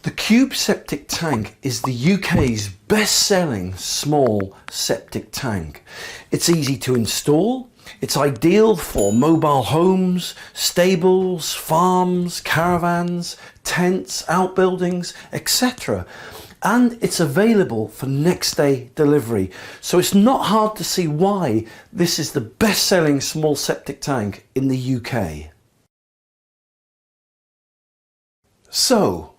The Cube septic tank is the UK's best-selling small septic tank. It's easy to install. It's ideal for mobile homes, stables, farms, caravans, tents, outbuildings, etc. And it's available for next day delivery. So it's not hard to see why this is the best-selling small septic tank in the UK. So,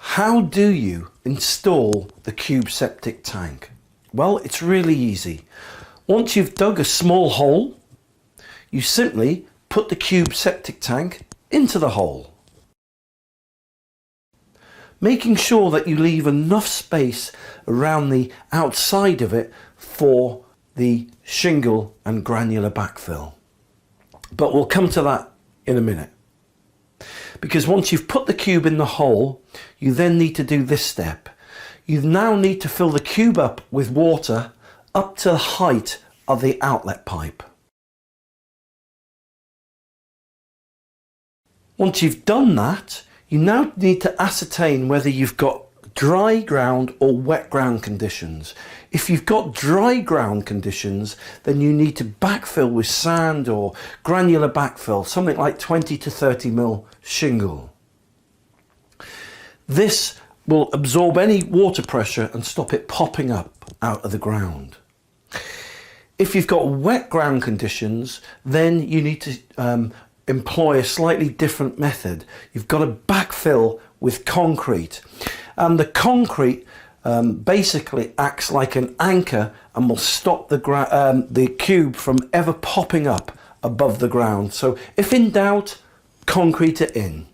how do you install the Cube septic tank? Well, it's really easy. Once you've dug a small hole, you simply put the Cube septic tank into the hole, making sure that you leave enough space around the outside of it for the shingle and granular backfill. But we'll come to that in a minute. Because once you've put the cube in the hole, you then need to do this step. You now need to fill the cube up with water up to the height of the outlet pipe. Once you've done that, you now need to ascertain whether you've got dry ground or wet ground conditions. If you've got dry ground conditions, then you need to backfill with sand or granular backfill, something like 20 to 30 mil shingle. This will absorb any water pressure and stop it popping up out of the ground. If you've got wet ground conditions, then you need to employ a slightly different method. You've got to backfill with concrete. And the concrete basically acts like an anchor and will stop the cube from ever popping up above the ground. So if in doubt, concrete it in.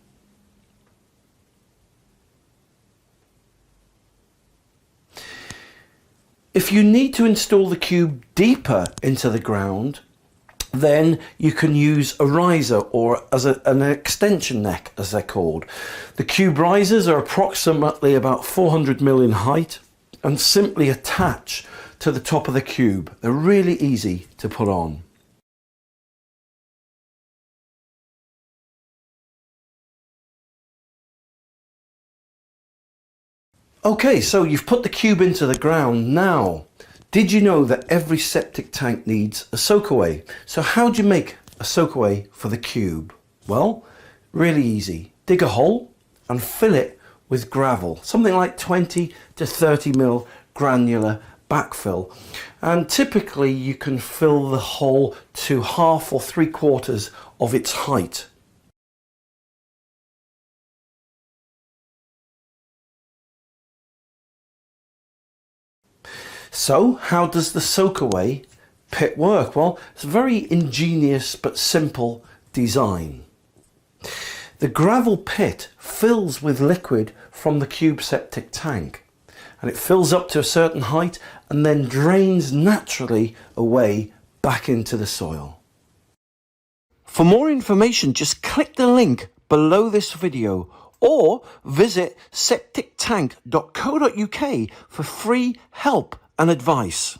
If you need to install the cube deeper into the ground, then you can use a riser or as an extension neck, as they're called. The cube risers are approximately about 400 mil in height and simply attach to the top of the cube. They're really easy to put on. Okay, so you've put the cube into the ground. Now, did you know that every septic tank needs a SOAKAWAY? So how do you make a SOAKAWAY for the cube? Well, really easy. Dig a hole and fill it with gravel, something like 20 to 30 mil granular backfill. And typically you can fill the hole to half or 3/4 of its height. So how does the SOAKAWAY pit work? Well, it's a very ingenious but simple design. The gravel pit fills with liquid from the cube septic tank, and it fills up to a certain height and then drains naturally away back into the soil. For more information, just click the link below this video or visit septictank.co.uk for free help and advice.